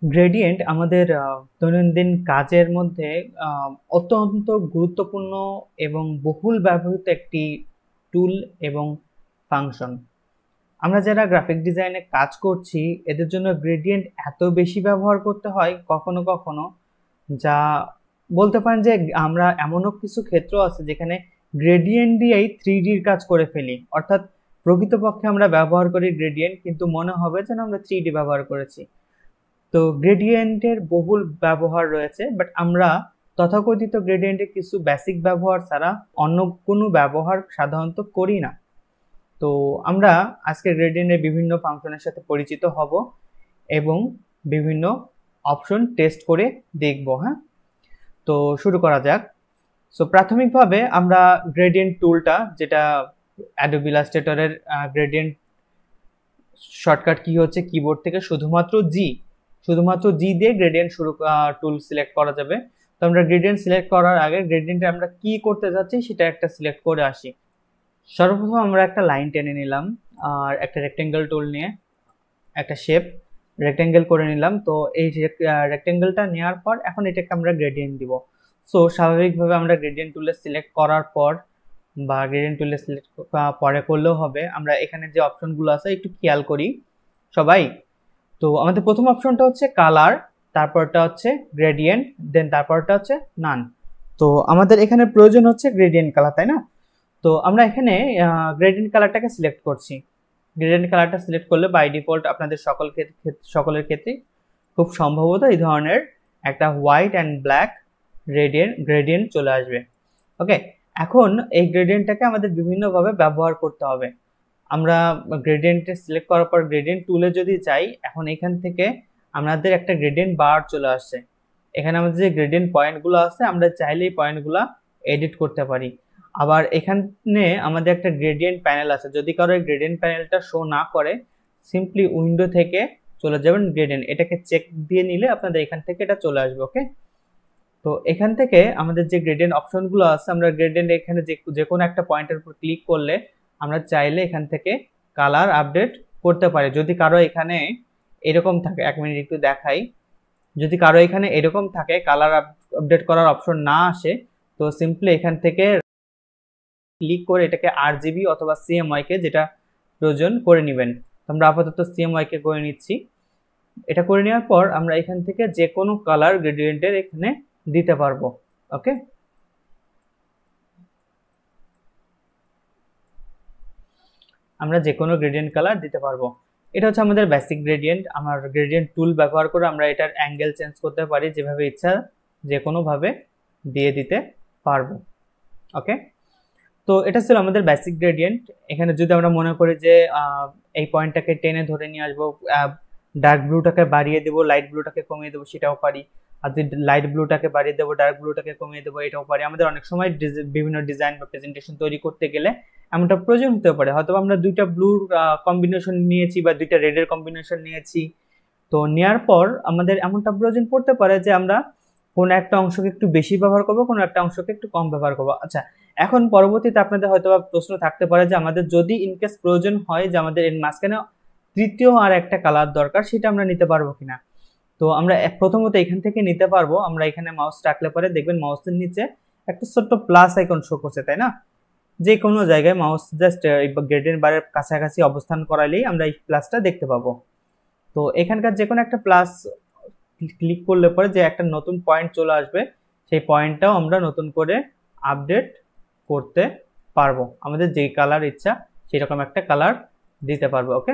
Gradient আমাদের দৈনন্দিন কাজের মধ্যে অত্যন্ত গুরুত্বপূর্ণ এবং বহুল ব্যবহৃত একটি টুল এবং ফাংশন। আমরা যারা গ্রাফিক ডিজাইনে কাজ করছি এদের জন্য গ্রেডিয়েন্ট এত বেশি ব্যবহার করতে হয় কখনো কখনো, যা বলতে পারেন যে আমরা এমনও কিছু ক্ষেত্র আছে যেখানে গ্রেডিয়েন্ট দিয়েই 3Dর কাজ করে ফেলি, অর্থাৎ প্রকৃতপক্ষে আমরা ব্যবহার করি গ্রেডিয়েন্ট কিন্তু মনে হবে যেন আমরা 3D ব্যবহার করেছি। তো গ্রেডিয়েন্টের বহুল ব্যবহার রয়েছে, বাট আমরা তথাকথিত গ্রেডিয়েন্টের কিছু বেসিক ব্যবহার ছাড়া অন্য কোনো ব্যবহার সাধারণত করি না। তো আমরা আজকে গ্রেডিয়েন্টের বিভিন্ন ফাংশনের সাথে পরিচিত হব এবং বিভিন্ন অপশন টেস্ট করে দেখব। হ্যাঁ, তো শুরু করা যাক। সো প্রাথমিকভাবে আমরা গ্রেডিয়েন্ট টুলটা, যেটা অ্যাডোবি ইলাস্ট্রেটরের গ্রেডিয়েন্ট শর্টকাট কি হচ্ছে কিবোর্ড থেকে শুধুমাত্র জি দিয়ে গ্রেডিয়েন্ট টুল সিলেক্ট করা যাবে। তো আমরা গ্রেডিয়েন্ট সিলেক্ট করার আগে গ্রেডিয়েন্টে আমরা কি করতে যাচ্ছি সেটা একটা সিলেক্ট করে আসি। সর্বপ্রথম আমরা একটা লাইন টেনে নিলাম আর একটা রেক্টেঙ্গেল টুল নিয়ে একটা শেপ রেক্টেঙ্গেল করে নিলাম। তো এই রেক্টেঙ্গেলটা নেওয়ার পর এখন এটাকে আমরা গ্রেডিয়েন্ট দিব। সো স্বাভাবিকভাবে আমরা গ্রেডিয়েন্ট টুলে সিলেক্ট করার পর বা গ্রেডিয়েন্ট টুলে সিলেক্ট পরে করলেও হবে, আমরা এখানে যে অপশনগুলো আছে একটু খেয়াল করি সবাই। তো আমাদের প্রথম অপশনটা হচ্ছে কালার, তারপরটা হচ্ছে গ্রেডিয়েন্ট, দেন তারপরটা হচ্ছে নান। তো আমাদের এখানে প্রয়োজন হচ্ছে গ্রেডিয়েন্ট কালার, তাই না? তো আমরা এখানে গ্রেডিয়েন্ট কালারটাকে সিলেক্ট করছি। গ্রেডিয়েন্ট কালারটা সিলেক্ট করলে বাই ডিফল্ট আপনাদের সকলের ক্ষেত্রে খুব সম্ভবত এই ধরনের একটা হোয়াইট অ্যান্ড ব্ল্যাক গ্রেডিয়েন্ট চলে আসবে। ওকে, এখন এই গ্রেডিয়েন্টটাকে আমাদের বিভিন্নভাবে ব্যবহার করতে হবে। আমরা গ্রেডিয়েন্টে সিলেক্ট করার পর গ্রেডিয়েন্ট টুলে যদি যাই, এখন এখান থেকে আমাদের একটা গ্রেডিয়েন্ট বার চলে আসছে। এখানে আমাদের যে গ্রেডিয়েন্ট পয়েন্টগুলো আছে আমরা চাইলে এই পয়েন্টগুলো এডিট করতে পারি। আবার এখানে আমাদের একটা গ্রেডিয়েন্ট প্যানেল আছে, যদি কারো এই গ্রেডিয়েন্ট প্যানেলটা শো না করে সিম্পলি উইন্ডো থেকে চলে যাবেন গ্রেডিয়েন্ট, এটাকে চেক দিয়ে নিলে আপনাদের এখান থেকে এটা চলে আসবে। ওকে, তো এখান থেকে আমাদের যে গ্রেডিয়েন্ট অপশনগুলো আছে, আমরা গ্রেডিয়েন্ট এখানে যে কোনো একটা পয়েন্টের উপর ক্লিক করলে আমরা চাইলে এখান থেকে কালার আপডেট করতে পারি। যদি কারো এখানে এরকম থাকে, এক মিনিট একটু দেখাই, যদি কারো এখানে এরকম থাকে কালার আপডেট করার অপশন না আসে, তো সিম্পলি এখান থেকে ক্লিক করে এটাকে আরজিবি অথবা সিএমওয়াই কে যেটা প্রয়োজন করে নেবেন। আমরা আপাতত সিএমওয়াই কে করে নিচ্ছি। এটা করে নেওয়ার পর আমরা এখান থেকে যে কোনো কালার গ্রেডিয়েন্টের এখানে দিতে পারবো। ওকে, আমরা যে কোনো গ্রেডিয়েন্ট কালার দিতে পারবো। এটা হচ্ছে আমাদের বেসিক গ্রেডিয়েন্ট। আমার গ্রেডিয়েন্ট টুল ব্যবহার করে আমরা এটার অ্যাঙ্গেল চেঞ্জ করতে পারি, যেভাবে ইচ্ছা যে কোনোভাবে দিয়ে দিতে পারবো। ওকে, তো এটা ছিল আমাদের বেসিক গ্রেডিয়েন্ট। এখানে যদি আমরা মনে করি যে এই পয়েন্টটাকে টেনে ধরে নিয়ে আসবো, ডার্ক ব্লুটাকে বাড়িয়ে দেবো, লাইট ব্লুটাকে কমিয়ে দেবো, সেটাও পারি। আর যদি লাইট ব্লুটাকে বাড়িয়ে দেবো, ডার্ক ব্লুটাকে কমিয়ে দেবো, এটাও পারি। আমাদের অনেক সময় বিভিন্ন ডিজাইন বা প্রেজেন্টেশন তৈরি করতে গেলে এমনটা প্রয়োজন হতে পারে, হয়তো আমরা দুইটা ব্লুর কম্বিনেশন নিয়েছি বা দুইটা রেডের কম্বিনেশন নিয়েছি। তো নেওয়ার পর আমাদের এমনটা প্রয়োজন পড়তে পারে যে আমরা কোনো একটা অংশকে একটু বেশি ব্যবহার করবো, কোনো একটা অংশকে একটু কম ব্যবহার করবো। আচ্ছা, এখন পরবর্তীতে আপনাদের হয়তো প্রশ্ন থাকতে পারে যে আমাদের যদি ইনকেস প্রয়োজন হয় যে আমাদের এর মাঝখানে তৃতীয় আর একটা কালার দরকার, সেটা আমরা নিতে পারবো কিনা। তো আমরা প্রথমত এখান থেকে নিতে পারবো। আমরা এখানে মাউস রাখলে পরে দেখবেন মাউসের নিচে একটা ছোট্ট প্লাস আইকন শো করছে, তাই না? যে কোনো জায়গায় মাউস জাস্ট গ্রেডিয়েন্ট বারের কাছাকাছি অবস্থান করালেই আমরা এই প্লাসটা দেখতে পাবো। তো এখানকার যে কোনো একটা প্লাস ক্লিক করলে পরে যে একটা নতুন পয়েন্ট চলে আসবে, সেই পয়েন্টটাও আমরা নতুন করে আপডেট করতে পারবো। আমাদের যেই কালার ইচ্ছা সেরকম একটা কালার দিতে পারবো। ওকে,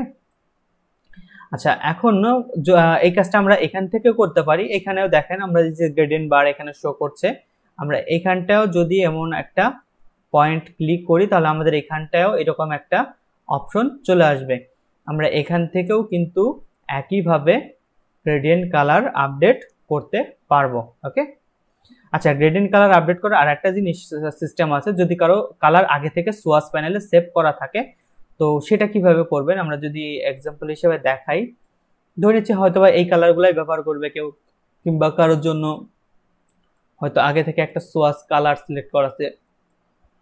আচ্ছা, এখন এই কাজটা আমরা এখান থেকে করতে পারি। এখানেও দেখেন আমরা যে গ্রেডিয়েন্ট বার এখানে শো করছে, আমরা এখানটাও যদি এমন একটা পয়েন্ট ক্লিক করি তাহলে আমাদের এখানটাও এরকম একটা অপশন চলে আসবে। আমরা এখান থেকেও কিন্তু একইভাবে গ্রেডিয়েন্ট কালার আপডেট করতে পারবো। ওকে, আচ্ছা, গ্রেডিয়েন্ট কালার আপডেট করার আর একটা জিনিস সিস্টেম আছে, যদি কারো কালার আগে থেকে সোয়াস প্যানেলে সেভ করা থাকে, তো সেটা কিভাবে করবেন আমরা যদি এক্সাম্পল হিসেবে দেখাই। ধরে নিচ্ছি হয়তোবা এই কালারগুলাই ব্যবহার করবে কেউ, কিংবা কারোর জন্য হয়তো আগে থেকে একটা সোয়াস কালার সিলেক্ট করা আছে।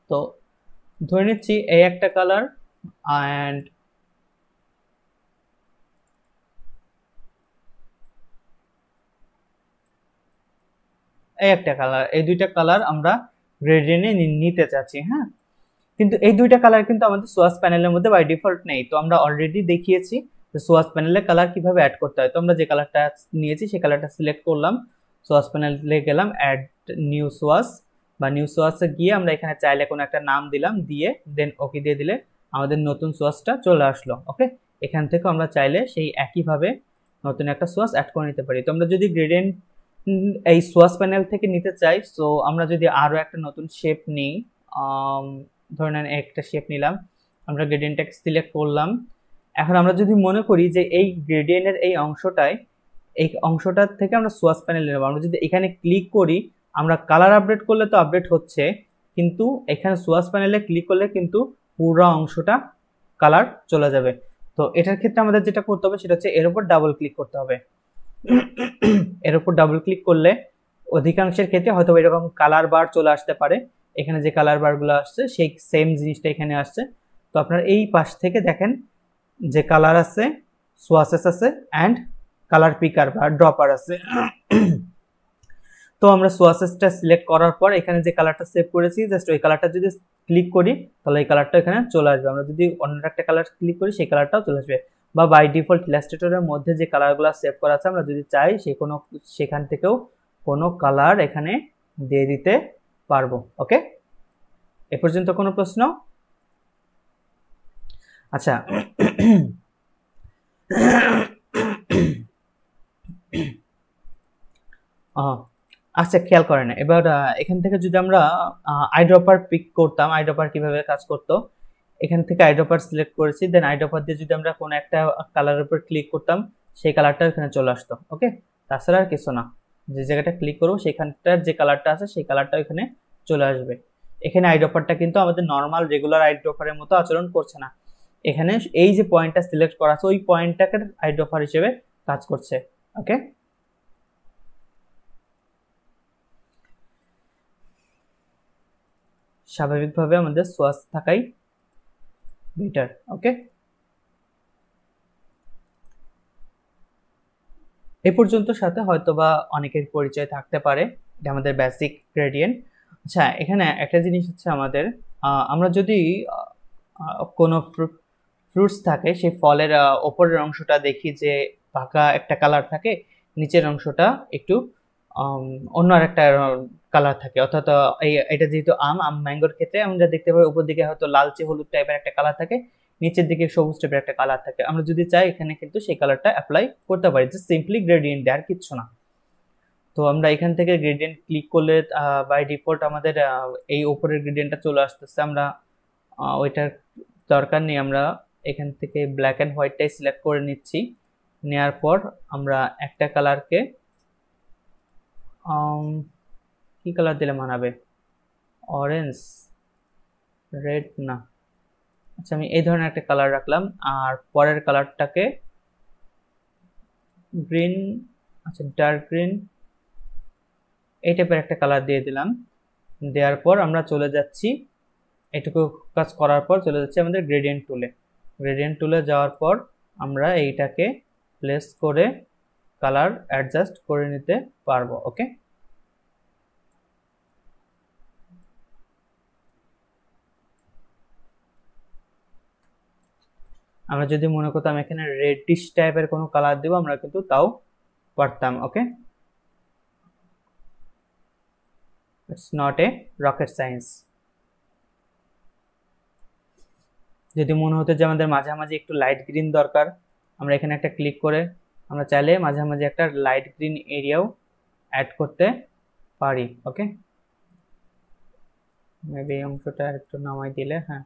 তো ধরে নিচ্ছি এই একটা কালার অ্যান্ড এই একটা কালার, এই দুইটা কালার আমরা গ্রেডিয়েন্টে নিতে চাচ্ছি। হ্যাঁ, কিন্তু এই দুইটা কালার কিন্তু আমাদের সোয়াস প্যানেলের মধ্যে বাই ডিফল্ট নেই। তো আমরা অলরেডি দেখিয়েছি যে সোয়াস প্যানেলে কালার কিভাবে অ্যাড করতে হয়। তো আমরা যে কালারটা নিয়েছি সেই কালারটা সিলেক্ট করলাম, সোয়াস প্যানেলে গেলাম, অ্যাড নিউ সোয়াস বা নিউ সোয়াসে গিয়ে আমরা এখানে চাইলে কোনো একটা নাম দিলাম, দিয়ে দেন ওকে দিয়ে দিলে আমাদের নতুন সোয়াসটা চলে আসলো। ওকে, এখান থেকে আমরা চাইলে সেই একইভাবে নতুন একটা সোয়াস অ্যাড করে নিতে পারি। তো আমরা যদি গ্রেডিয়েন্ট এই সোয়াস প্যানেল থেকে নিতে চাই, সো আমরা যদি আরো একটা নতুন শেপ নিই, ধরেন একটা শেপ নিলাম, আমরা গ্রেডিয়েন্টটাকে সিলেক্ট করলাম। এখন আমরা যদি মনে করি যে এই গ্রেডিয়েন্টের এই অংশটার থেকে আমরা সোয়াস প্যানেল নেব, আমরা যদি এখানে ক্লিক করি, আমরা কালার আপডেট করলে তো আপডেট হচ্ছে, কিন্তু এখানে সোয়াস প্যানেলে ক্লিক করলে কিন্তু পুরো অংশটা কালার চলে যাবে। তো এটার ক্ষেত্রে আমাদের যেটা করতে হবে সেটা হচ্ছে এর উপর ডাবল ক্লিক করতে হবে। এর উপর ডাবল ক্লিক করলে অধিকাংশের ক্ষেত্রে হয়তো এরকম কালার বার চলে আসতে পারে। এখানে যে কালার বারগুলো আসছে সেই সেম জিনিসটা এখানে আসছে। তো আপনার এই পাশ থেকে দেখেন যে কালার আছে, সোয়াসেস আছে অ্যান্ড কালার পিকার বা ড্রপার আছে। তো আমরা সোয়াসেসটা সিলেক্ট করার পর এখানে যে কালারটা সেভ করেছি, জাস্ট ওই কালারটা যদি ক্লিক করি তাহলে এই কালারটা এখানে চলে আসবে। আমরা যদি অন্য একটা কালার ক্লিক করি সেই কালারটাও চলে আসবে। বা বাই ডিফল্ট ইলাস্ট্রেটরের মধ্যে যে কালারগুলো সেভ করা আছে আমরা যদি চাই সেখান থেকেও কোনো কালার এখানে দিয়ে দিতে পারবো। ওকে, এ পর্যন্ত কোনো প্রশ্ন? আচ্ছা, আচ্ছা খেয়াল করেন এবার এখান থেকে যদি আমরা আইড্রপার পিক করতাম, আইড্রপার কিভাবে কাজ করতো, এখান থেকে আইড্রপার সিলেক্ট করেছি, দেন আইড্রপার দিয়ে যদি আমরা কোনো একটা কালারের উপর ক্লিক করতাম সেই কালারটা এখানে চলে আসতো। ওকে, তাছাড়া আর কিছু না, যে জায়গাটা ক্লিক করবো সেখানটার যে কালারটা আছে সেই কালারটা এখানে চলে আসবে। এখানে আইড্রপারটা কিন্তু আমাদের নর্মাল রেগুলার আইড্রপারের মতো আচরণ করছে না, এখানে এই যে পয়েন্টটা সিলেক্ট করা আছে ওই পয়েন্টটাকে আইড্রপার হিসেবে কাজ করছে। ওকে, স্বাভাবিকভাবে আমাদের সোয়াস থাকাই বেটার। ওকে, এ পর্যন্ত সাথে হয়তোবা অনেকের পরিচয় থাকতে পারে, এটা আমাদের বেসিক গ্রেডিয়েন্ট। আচ্ছা, এখানে একটা জিনিস হচ্ছে আমাদের আমরা যদি কোনো ফ্রুটস থাকে সেই ফলের ওপরের অংশটা দেখি যে পাকা একটা কালার থাকে, নিচের অংশটা একটু অন্য আরেকটা কালার থাকে, অর্থাৎ এটা যেহেতু ম্যাঙ্গোর ক্ষেত্রে আমরা দেখতে পাই উপর দিকে হয়তো লালচে হলুদ টাইপের একটা কালার থাকে, নিচের দিকে সবুজ টাইপের একটা কালার থাকে। আমরা যদি চাই এখানে কিন্তু সেই কালারটা অ্যাপ্লাই করতে পারি, যে সিম্পলি গ্রেডিয়েন্ট দেয় আর কিচ্ছু না। তো আমরা এখান থেকে গ্রেডিয়েন্ট ক্লিক করলে বাই ডিফল্ট আমাদের এই উপরের গ্রেডিয়েন্টটা চলে আসতেছে, আমরা ওইটার দরকার নেই। আমরা এখান থেকে ব্ল্যাক অ্যান্ড হোয়াইটটাই সিলেক্ট করে নিচ্ছি, নেওয়ার পর আমরা একটা কালারকে কি কালার দিলে মানাবে, অরেঞ্জ, রেড না, আচ্ছা আমি এই ধরনের একটা কালার রাখলাম, আর পরের কালারটাকে গ্রিন, আচ্ছা ডার্ক গ্রিন, এই টাইপের একটা কালার দিয়ে দিলাম। দেওয়ার পর আমরা চলে যাচ্ছি, এটুকু কাজ করার পর চলে যাচ্ছি আমাদের গ্রেডিয়েন্ট টুলে। গ্রেডিয়েন্ট টুলে যাওয়ার পর আমরা এইটাকে প্লেস করে কালার অ্যাডজাস্ট করে নিতে পারবো। ওকে, আমরা যদি মনে করতাম এখানে রেডিশ টাইপের কোনো কালার দেব, আমরা কিন্তু তাও পারতাম। Okay, it's not a rocket science. যদি মনে হতো যে আমাদের মাঝামাঝি একটু লাইট গ্রিন দরকার, আমরা এখানে একটা ক্লিক করে আমরা চাইলে মাঝামাঝি একটা লাইট গ্রিন এরিয়াও অ্যাড করতে পারি। ওকে, মেবি এই অংশটা একটু নামাই দিলে, হ্যাঁ,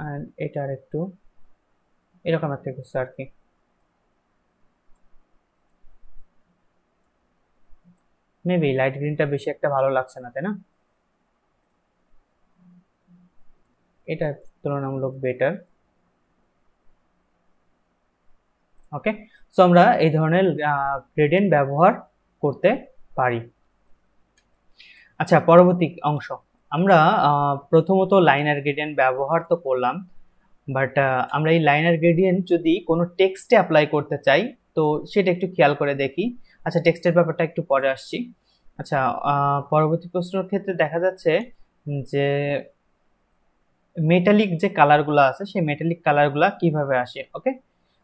আর এটা আর একটু এরকম একটা কিছু আর কি। মেবি লাইট গ্রিনটা বেশি একটা ভালো লাগছে না, তাই না? এটা তুলনামূলক বেটার। ওকে, সো আমরা এই ধরনের গ্রেডিয়েন্ট ব্যবহার করতে পারি। আচ্ছা, পরবর্তী অংশ, আমরা প্রথমত লাইনার গ্রেডিয়েন্ট ব্যবহার তো করলাম, বাট আমরা এই লাইনার গ্রেডিয়েন্ট যদি কোনো টেক্সটে অ্যাপ্লাই করতে চাই তো সেটা একটু খেয়াল করে দেখি। আচ্ছা, টেক্সটের ব্যাপারটা একটু পরে আসছি। আচ্ছা, পরবর্তী প্রশ্নের ক্ষেত্রে দেখা যাচ্ছে যে মেটালিক যে কালারগুলো আছে সেই মেটালিক কালারগুলা কিভাবে আসে। ওকে,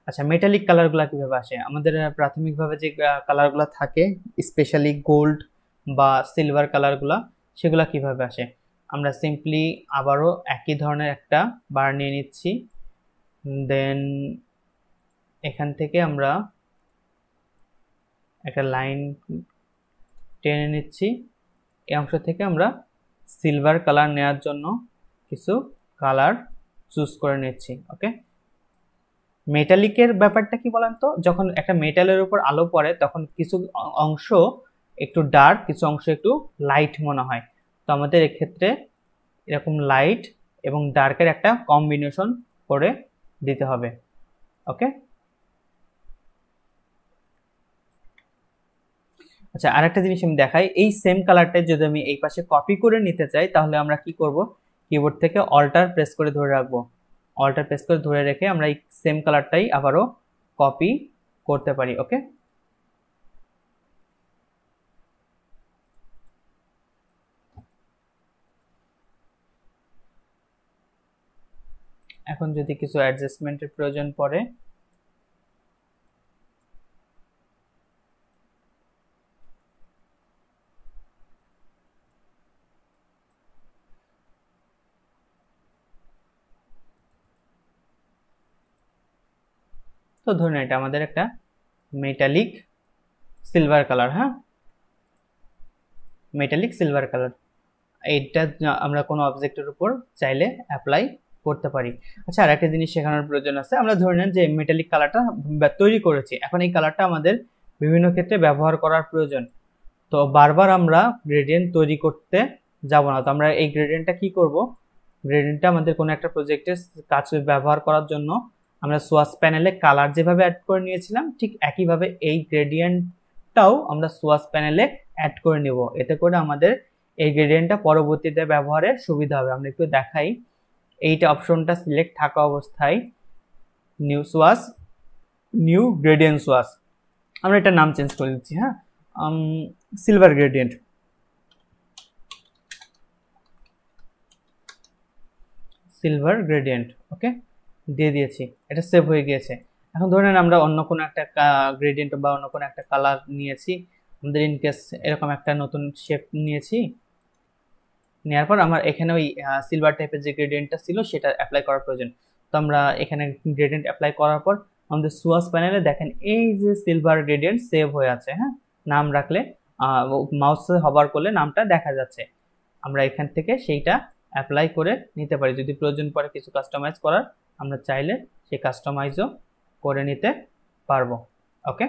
আচ্ছা, মেটালিক কালারগুলা কিভাবে আসে? আমাদের প্রাথমিকভাবে যে কালারগুলা থাকে, স্পেশালি গোল্ড বা সিলভার কালারগুলা, সেগুলা কিভাবে আসে? আমরা সিম্পলি আবারও একই ধরনের একটা বার নিয়ে নিচ্ছি, দেন এখান থেকে আমরা একটা লাইন টেনে নিচ্ছি। এই অংশ থেকে আমরা সিলভার কালার নেওয়ার জন্য কিছু কালার চুজ করে নিচ্ছি। ওকে, মেটালিকের ব্যাপারটা কি বলেন তো, যখন একটা মেটালের উপর আলো পড়ে তখন কিছু অংশ একটু ডার্ক, কিছু অংশ একটু লাইট মনে হয়। তো আমাদের এক্ষেত্রে এরকম লাইট এবং ডার্কের একটা কম্বিনেশন করে দিতে হবে। ওকে, আচ্ছা, আরেকটা জিনিস আমি দেখাই। এই সেম কালারটা যদি আমি এই পাশে কপি করে নিতে চাই তাহলে আমরা কি করব, কিবোর্ড থেকে অল্টার প্রেস করে ধরে রাখবো। অল্টার প্রেস করে ধরে রেখে আমরা এই সেম কালারটাই আবারও কপি করতে পারি। ওকে, এখন যদি কিছু অ্যাডজাস্টমেন্টের প্রয়োজন পড়ে, তো ধরুন এটা আমাদের একটা মেটালিক সিলভার কালার। হ্যাঁ, মেটালিক সিলভার কালার, এইটা আমরা কোনো অবজেক্টের উপর চাইলে অ্যাপ্লাই করতে পারি। আচ্ছা, আর একটা জিনিস শেখানোর প্রয়োজন আছে। আমরা ধরে নেন যে মেটালিক কালারটা তৈরি করেছি, এখন এই কালারটা আমাদের বিভিন্ন ক্ষেত্রে ব্যবহার করার প্রয়োজন। তো বারবার আমরা গ্রেডিয়েন্ট তৈরি করতে যাব না। তো আমরা এই গ্রেডিয়েন্টটা কি করব, গ্রেডিয়েন্টটা আমাদের কোনো একটা প্রজেক্টের কাছে ব্যবহার করার জন্য আমরা সোয়াস প্যানেলে কালার যেভাবে অ্যাড করে নিয়েছিলাম, ঠিক একইভাবে এই গ্রেডিয়েন্টটাও আমরা সোয়াস প্যানেলে অ্যাড করে নিব। এতে করে আমাদের এই গ্রেডিয়েন্টটা পরবর্তীতে ব্যবহারের সুবিধা হবে। আমরা একটু দেখাই। এইটা অপশনটা সিলেক্ট থাকা অবস্থায় নিউ সোয়াস, নিউ গ্রেডিয়েন্ট সোয়াস, আমরা এটা নাম চেঞ্জ করে দিচ্ছি। হ্যাঁ, সিলভার গ্রেডিয়েন্ট, সিলভার গ্রেডিয়েন্ট। ওকে, দিয়ে দিয়েছি, এটা সেভ হয়ে গিয়েছে। এখন ধরে নেন আমরা অন্য কোনো একটা গ্রেডিয়েন্ট বা অন্য কোনো একটা কালার নিয়েছি, আমাদের ইনকেস এরকম একটা নতুন শেপ নিয়েছি, নেওয়ার পর আমার এখানে ওই সিলভার টাইপের যে গ্রেডিয়েন্টটা ছিল সেটা অ্যাপ্লাই করার প্রয়োজন। তো আমরা এখানে গ্রেডিয়েন্ট অ্যাপ্লাই করার পর আমাদের সোয়াস প্যানেলে দেখেন এই যে সিলভার গ্রেডিয়েন্ট সেভ হয়ে আছে। হ্যাঁ, নাম রাখলে মাউসে হবার করলে নামটা দেখা যাচ্ছে। আমরা এখান থেকে সেইটা অ্যাপ্লাই করে নিতে পারি। যদি প্রয়োজন পড়ে কিছু কাস্টমাইজ করার, আমরা চাইলে সেই কাস্টমাইজও করে নিতে পারবো। ওকে,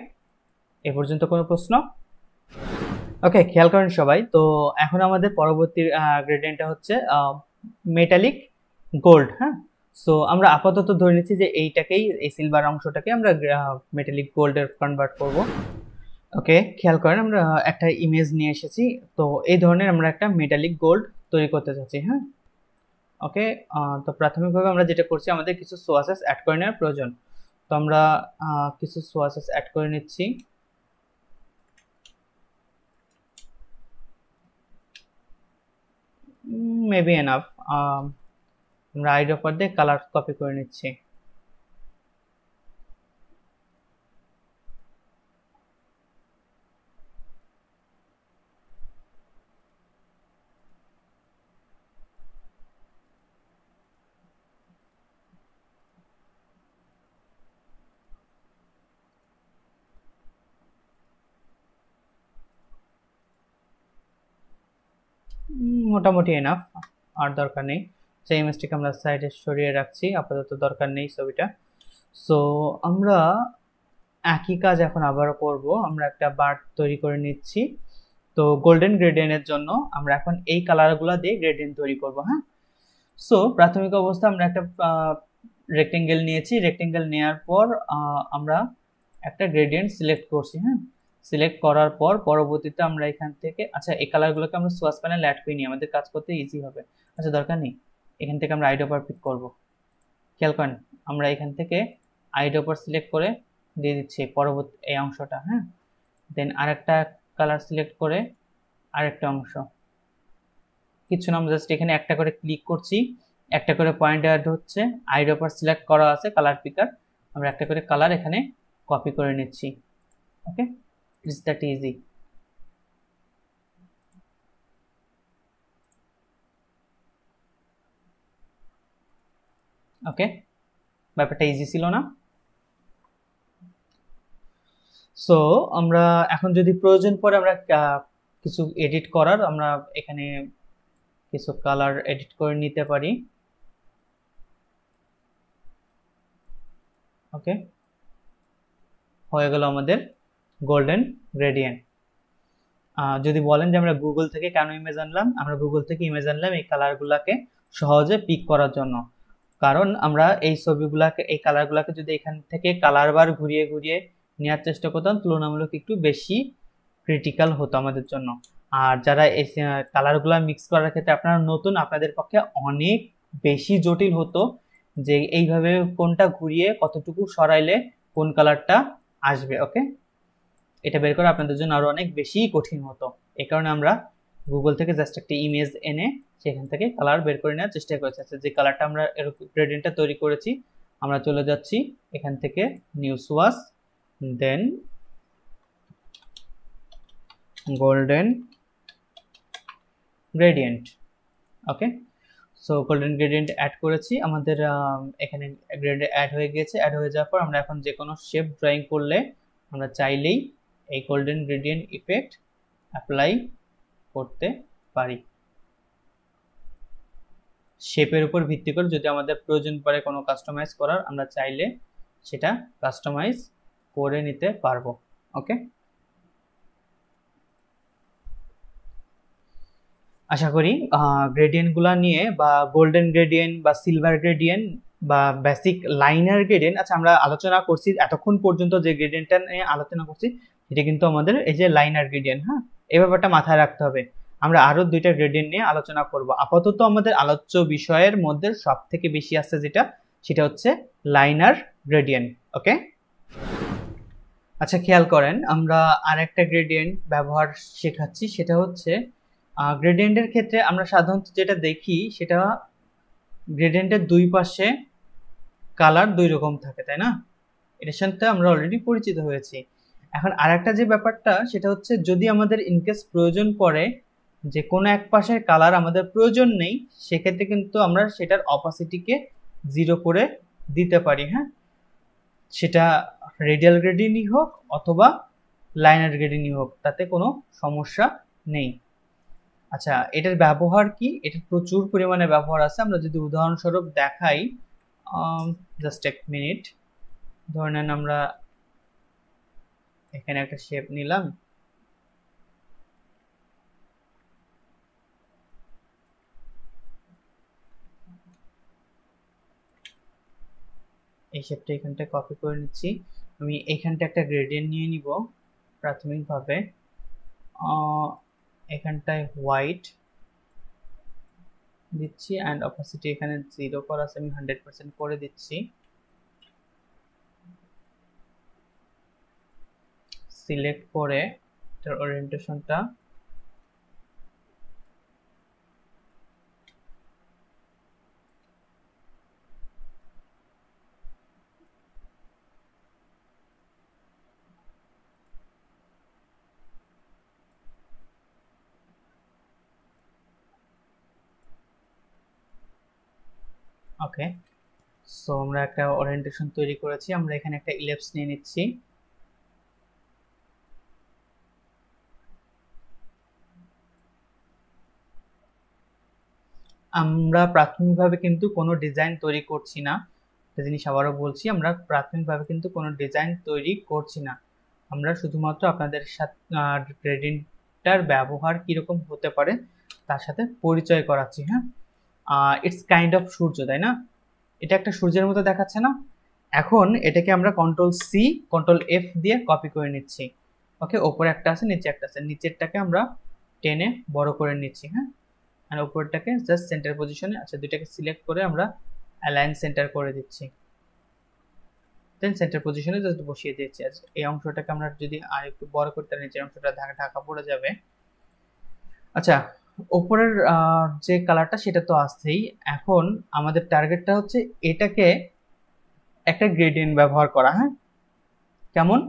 এ পর্যন্ত কোনো প্রশ্ন? ওকে, খেয়াল করেন সবাই। তো এখন আমাদের পরবর্তী গ্রেডিয়েন্টটা হচ্ছে মেটালিক গোল্ড। হ্যাঁ, সো আমরা আপাতত ধরে নিচ্ছি যে এইটাকেই, এই সিলভার অংশটাকে আমরা মেটালিক গোল্ডের কনভার্ট করব। ওকে, খেয়াল করেন আমরা একটা ইমেজ নিয়ে এসেছি। তো এই ধরনের আমরা একটা মেটালিক গোল্ড তৈরি করতে চাচ্ছি। হ্যাঁ, ওকে, তো প্রাথমিকভাবে আমরা যেটা করছি, আমাদের কিছু সোয়াসেস অ্যাড করে নেওয়ার প্রয়োজন। তো আমরা কিছু সোয়াসেস অ্যাড করে নিচ্ছি। Maybe enough. আমরা আইড্রপার দিয়ে কালার কপি করে নিচ্ছি। মোটামুটি এনাফ, আর দরকার নেই। সেই ইমেজটিকে আমরা সাইডে সরিয়ে রাখছি, আপাতত দরকার নেই ছবিটা। সো আমরা একই কাজ এখন আবারও করব। আমরা একটা বার তৈরি করে নিচ্ছি। তো গোল্ডেন গ্রেডিয়েন্টের জন্য আমরা এখন এই কালারগুলো দিয়ে গ্রেডিয়েন্ট তৈরি করব। হ্যাঁ, সো প্রাথমিক অবস্থা আমরা একটা রেক্টেঙ্গেল নিয়েছি। রেক্টেঙ্গেল নেওয়ার পর আমরা একটা গ্রেডিয়েন্ট সিলেক্ট করছি। হ্যাঁ, সিলেক্ট করার পর পরবর্তীতে আমরা এখান থেকে, আচ্ছা, এই কালারগুলোকে আমরা সোয়াস প্যানেলে অ্যাড করে নিই, আমাদের কাজ করতে ইজি হবে। আচ্ছা, দরকার নেই, এখান থেকে আমরা আইড্রপার পিক করব। খেয়াল করেন, আমরা এখান থেকে আইড্রপার সিলেক্ট করে দিয়ে দিচ্ছি পরবর্তী এই অংশটা। হ্যাঁ, দেন আরেকটা কালার সিলেক্ট করে আরেকটা অংশ, কিছু না, আমরা জাস্ট এখানে একটা করে ক্লিক করছি, একটা করে পয়েন্ট অ্যাড হচ্ছে, আইড্রপার সিলেক্ট করা আছে, কালার পিকার, আমরা একটা করে কালার এখানে কপি করে নিচ্ছি। ওকে, ইটস দ্যাট ইজি। ওকে, ব্যাপারটা ইজি ছিল না? সো আমরা এখন যদি প্রয়োজন পড়ে আমরা কিছু এডিট করার, আমরা এখানে কিছু কালার এডিট করে নিতে পারি। ওকে, হয়ে গেল আমাদের গোল্ডেন গ্রেডিয়েন্ট। যদি বলেন যে আমরা গুগল থেকে কেন ইমেজ আনলাম, আমরা গুগল থেকে ইমেজ আনলাম এই কালারগুলোকে সহজে পিক করার জন্য। কারণ আমরা এই ছবিগুলাকে, এই কালারগুলোকে যদি এখান থেকে কালার বার ঘুরিয়ে ঘুরিয়ে নেওয়ার চেষ্টা করতাম, তুলনামূলক একটু বেশি ক্রিটিক্যাল হতো আমাদের জন্য। আর যারা এই কালারগুলো মিক্স করার ক্ষেত্রে আপনারা নতুন, আপনাদের পক্ষে অনেক বেশি জটিল হতো যে এইভাবে কোনটা ঘুরিয়ে কতটুকু সরাইলে কোন কালারটা আসবে। ওকে, এটা বের করা আপনাদের জন্য আরো অনেক বেশি কঠিন হতো। এই কারণে আমরা গুগল থেকে জাস্ট একটা ইমেজ এনে সেখান থেকে কালার বের করে নেওয়ার চেষ্টা করেছি। আচ্ছা, যে কালারটা আমরা গ্রেডিয়েন্টটা তৈরি করেছি, আমরা চলে যাচ্ছি এখান থেকে নিউ সোয়াস, দেন গোল্ডেন গ্রেডিয়েন্ট। ওকে, সো গোল্ডেন গ্রেডিয়েন্ট অ্যাড করেছি, আমাদের এখানে গ্রেডিয়েন্ট অ্যাড হয়ে গিয়েছে। অ্যাড হয়ে যাওয়ার পর আমরা এখন যে কোনো শেপ ড্রয়িং করলে আমরা চাইলেই এই গোল্ডেন গ্রেডিয়েন্ট ইফেক্ট অ্যাপ্লাই করতে পারি। শেপের উপর ভিত্তি করে যদি আমাদের প্রয়োজন পড়ে কোনো কাস্টমাইজ করার, আমরা চাইলে সেটা কাস্টমাইজ করে নিতে পারবো। ওকে, আশা করি গ্রেডিয়েন্টগুলো নিয়ে, বা গোল্ডেন গ্রেডিয়েন্ট বা সিলভার গ্রেডিয়েন্ট বা বেসিক লাইনার গ্রেডিয়েন্ট, আচ্ছা আমরা আলোচনা করছি এতক্ষণ পর্যন্ত যে গ্রেডিয়েন্টটা নিয়ে আলোচনা করছি এটা কিন্তু আমাদের এই যে লাইনার গ্রেডিয়েন্ট। হ্যাঁ, এই ব্যাপারটা মাথায় রাখতে হবে। আমরা আরো দুইটা গ্রেডিয়েন্ট নিয়ে আলোচনা করব। আপাতত আমাদের আলোচ্য বিষয়ের মধ্যে সব থেকে বেশি আছে যেটা, সেটা হচ্ছে লাইনার গ্রেডিয়েন্ট। ওকে, আচ্ছা খেয়াল করেন, আমরা আরেকটা গ্রেডিয়েন্ট ব্যবহার শেখাচ্ছি, সেটা হচ্ছে গ্রেডিয়েন্টের ক্ষেত্রে আমরা সাধারণত যেটা দেখি সেটা গ্রেডিয়েন্টের দুই পাশে কালার দুই রকম থাকে, তাই না? এটার সাথে আমরা অলরেডি পরিচিত হয়েছি। এখন আরেকটা যে ব্যাপারটা সেটা হচ্ছে, যদি আমাদের ইনকেস প্রয়োজন পড়ে যে কোনো এক পাশের কালার আমাদের প্রয়োজন নেই, সেক্ষেত্রে কিন্তু আমরা সেটার অপাসিটিকে 0 করে দিতে পারি। হ্যাঁ, সেটা রেডিয়াল গ্রেডিয়েন্টই হোক অথবা লাইনার গ্রেডিয়েন্টই হোক, তাতে কোনো সমস্যা নেই। আচ্ছা, এটার ব্যবহার কি? এটার প্রচুর পরিমাণে ব্যবহার আছে। আমরা যদি উদাহরণস্বরূপ দেখাই, জাস্ট এক মিনিট, ধরে নেন আমরা এখানে একটা শেপ নিলাম, এই শেপটা এখানটা কপি করে নিচ্ছি। আমি এখানটা একটা গ্রেডিয়েন্ট নিয়ে নিব প্রাথমিকভাবে, এখানটায় হোয়াইট দিচ্ছি অ্যান্ড অপাসিটি এখানে 0 করা আছে, আমি 100% করে দিচ্ছি। সিলেক্ট করে এটার ওরিয়েন্টেশনটা ওকে। সো আমরা একটা ওরিয়েন্টেশন তৈরি করেছি, আমরা এখানে একটা ইলিপস নিয়ে নিচ্ছি। আমরা প্রাথমিকভাবে কিন্তু কোনো ডিজাইন তৈরি করছি না, একটা জিনিস আবারও বলছি, আমরা প্রাথমিকভাবে কিন্তু কোনো ডিজাইন তৈরি করছি না। আমরা শুধুমাত্র আপনাদের সাথে গ্রেডিয়েন্টটার ব্যবহার কিরকম হতে পারে তার সাথে পরিচয় করাচ্ছি। হ্যাঁ, ইটস কাইন্ড অফ সূর্য, তাই না? এটা একটা সূর্যের মতো দেখাচ্ছে না? এখন এটাকে আমরা কন্ট্রোল-C কন্ট্রোল-F দিয়ে কপি করে নিচ্ছি। ওকে, ওপরে একটা আছে, নিচে একটা আছে, নিচেরটাকে আমরা টেনে বড় করে নিচ্ছি। হ্যাঁ, আর উপরটাকে জাস্ট সেন্টার পজিশনে, আচ্ছা দুইটাকে সিলেক্ট করে আমরা অ্যালাইন সেন্টার করে দিচ্ছি, দেন সেন্টার পজিশনে জাস্ট বসিয়ে দিয়েছি। আচ্ছা, এই অংশটাকে আমরা যদি আর একটু বড় করতে, নিচের অংশটা ঢাকা পড়ে যাবে। আচ্ছা, উপরের যে কালারটা সেটা তো আসছেই। এখন আমাদের টার্গেটটা হচ্ছে এটাকে একটা গ্রেডিয়েন্ট ব্যবহার করা। হ্যাঁ, কেমন?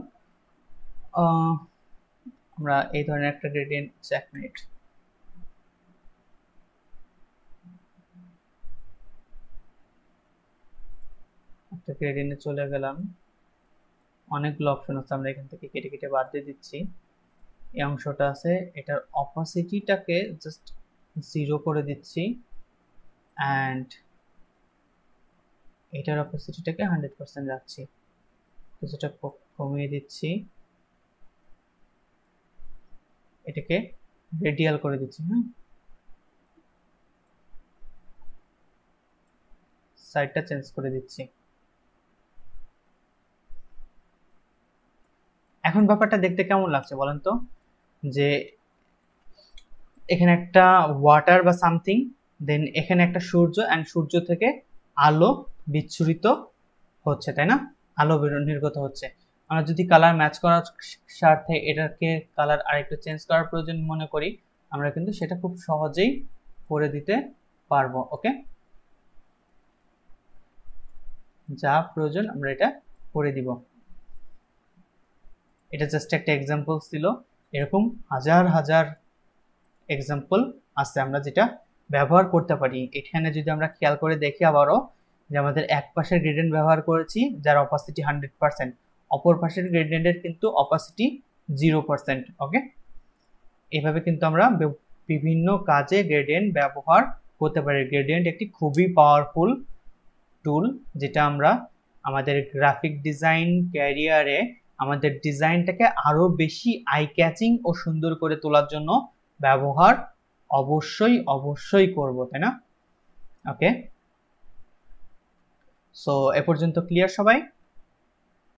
আমরা এই ধরনের একটা গ্রেডিয়েন্ট, 1 মিনিট, একটা গ্রেডিয়েন্টে চলে গেলাম। অনেকগুলো অপশন আছে, আমরা এখান থেকে কেটে কেটে বাদ দিয়ে দিচ্ছি। এই অংশটা আছে, এটার অপাসিটিটাকে জাস্ট 0 করে দিচ্ছি, অ্যান্ড এটার অপাসিটিটাকে 100% রাখছি, কিছুটা কমিয়ে দিচ্ছি, এটাকে রেডিয়াল করে দিচ্ছি। হ্যাঁ, সাইডটা চেঞ্জ করে দিচ্ছি। এখন ব্যাপারটা দেখতে কেমন লাগছে বলেন তো, যে এখানে একটা ওয়াটার বা সামথিং, দেন এখানে একটা সূর্য, অ্যান্ড সূর্য থেকে আলো বিচ্ছুরিত হচ্ছে, তাই না? আলো নির্গত হচ্ছে। আমরা যদি কালার ম্যাচ করার স্বার্থে এটাকে কালার আরেকটু চেঞ্জ করার প্রয়োজন মনে করি, আমরা কিন্তু সেটা খুব সহজেই করে দিতে পারবো। ওকে, যা প্রয়োজন আমরা এটা করে দিব। এটা জাস্ট একটা এক্সাম্পল ছিল, এরকম হাজার হাজার এক্সাম্পল আছে আমরা যেটা ব্যবহার করতে পারি। এখানে যদি আমরা খেয়াল করে দেখি আবারও, যে আমাদের এক পাশের গ্রেডিয়েন্ট ব্যবহার করেছি যার অপাসিটি 100%, অপর পাশের গ্রেডিয়েন্টের কিন্তু অপাসিটি 0%। ওকে, এভাবে কিন্তু আমরা বিভিন্ন কাজে গ্রেডিয়েন্ট ব্যবহার করতে পারি। গ্রেডিয়েন্ট একটি খুবই পাওয়ারফুল টুল, যেটা আমরা আমাদের গ্রাফিক ডিজাইন ক্যারিয়ারে আমাদের ডিজাইনটাকে আরো বেশি আই ক্যাচিং ও সুন্দর করে তোলার জন্য ব্যবহার অবশ্যই অবশ্যই করব, তাই না? ওকে, সো এ পর্যন্ত ক্লিয়ার সবাই?